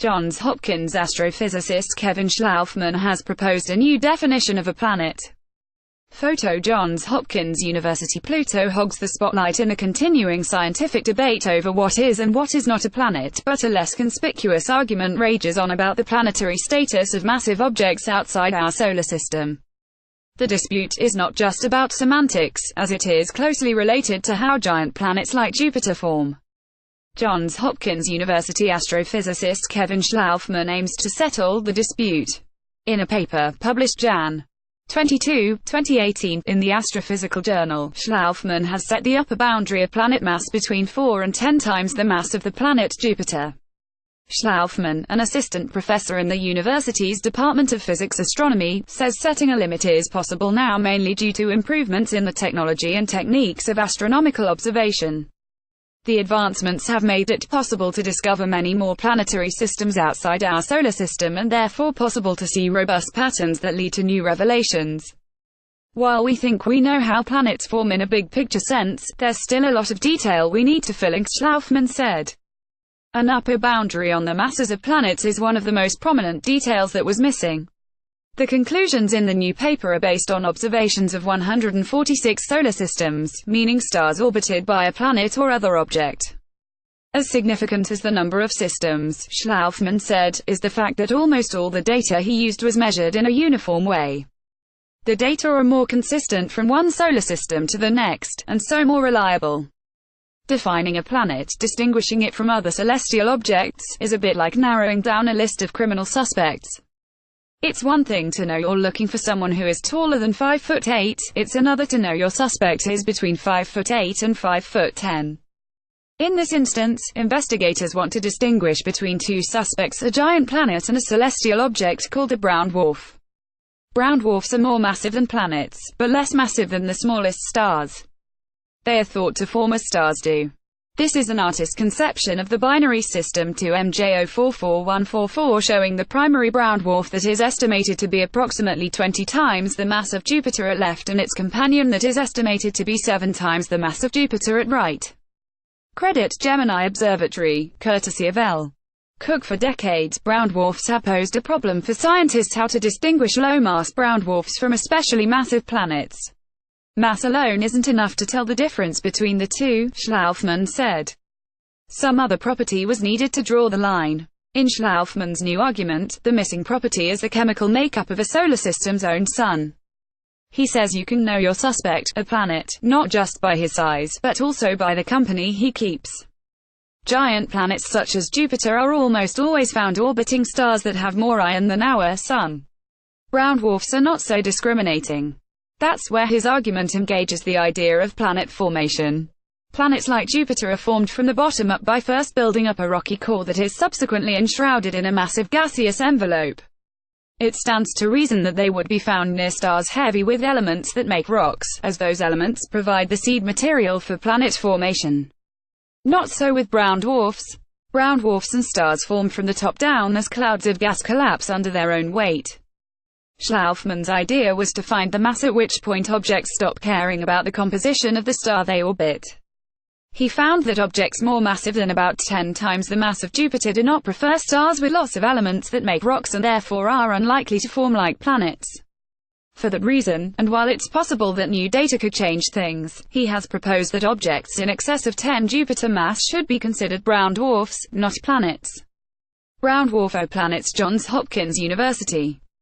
Johns Hopkins astrophysicist Kevin Schlaufman has proposed a new definition of a planet. Photo Johns Hopkins University. Pluto hogs the spotlight in a continuing scientific debate over what is and what is not a planet, but a less conspicuous argument rages on about the planetary status of massive objects outside our solar system. The dispute is not just about semantics, as it is closely related to how giant planets like Jupiter form. Johns Hopkins University astrophysicist Kevin Schlaufman aims to settle the dispute. In a paper published Jan. 22, 2018, in the Astrophysical Journal, Schlaufman has set the upper boundary of planet mass between 4 and 10 times the mass of the planet Jupiter. Schlaufman, an assistant professor in the university's Department of Physics Astronomy, says setting a limit is possible now mainly due to improvements in the technology and techniques of astronomical observation. The advancements have made it possible to discover many more planetary systems outside our solar system and therefore possible to see robust patterns that lead to new revelations. While we think we know how planets form in a big picture sense, there's still a lot of detail we need to fill in, Schlaufman said. An upper boundary on the masses of planets is one of the most prominent details that was missing. The conclusions in the new paper are based on observations of 146 solar systems, meaning stars orbited by a planet or other object. As significant as the number of systems, Schlaufman said, is the fact that almost all the data he used was measured in a uniform way. The data are more consistent from one solar system to the next, and so more reliable. Defining a planet, distinguishing it from other celestial objects, is a bit like narrowing down a list of criminal suspects. It's one thing to know you're looking for someone who is taller than 5'8", it's another to know your suspect is between 5'8" and 5'10". In this instance, investigators want to distinguish between two suspects, a giant planet and a celestial object called a brown dwarf. Brown dwarfs are more massive than planets, but less massive than the smallest stars. They are thought to form as stars do. This is an artist's conception of the binary system 2MJ044144, showing the primary brown dwarf that is estimated to be approximately 20 times the mass of Jupiter at left and its companion that is estimated to be 7 times the mass of Jupiter at right. Credit Gemini Observatory, courtesy of L. Cook. For decades, brown dwarfs have posed a problem for scientists how to distinguish low-mass brown dwarfs from especially massive planets. Mass alone isn't enough to tell the difference between the two, Schlaufman said. Some other property was needed to draw the line. In Schlaufman's new argument, the missing property is the chemical makeup of a solar system's own sun. He says you can know your suspect, a planet, not just by his size, but also by the company he keeps. Giant planets such as Jupiter are almost always found orbiting stars that have more iron than our sun. Brown dwarfs are not so discriminating. That's where his argument engages the idea of planet formation. Planets like Jupiter are formed from the bottom up by first building up a rocky core that is subsequently enshrouded in a massive gaseous envelope. It stands to reason that they would be found near stars heavy with elements that make rocks, as those elements provide the seed material for planet formation. Not so with brown dwarfs. Brown dwarfs and stars form from the top down as clouds of gas collapse under their own weight. Schlaufman's idea was to find the mass at which point objects stop caring about the composition of the star they orbit. He found that objects more massive than about 10 times the mass of Jupiter do not prefer stars with lots of elements that make rocks and therefore are unlikely to form like planets. For that reason, and while it's possible that new data could change things, he has proposed that objects in excess of 10 Jupiter mass should be considered brown dwarfs, not planets. Brown dwarf planets. Johns Hopkins University.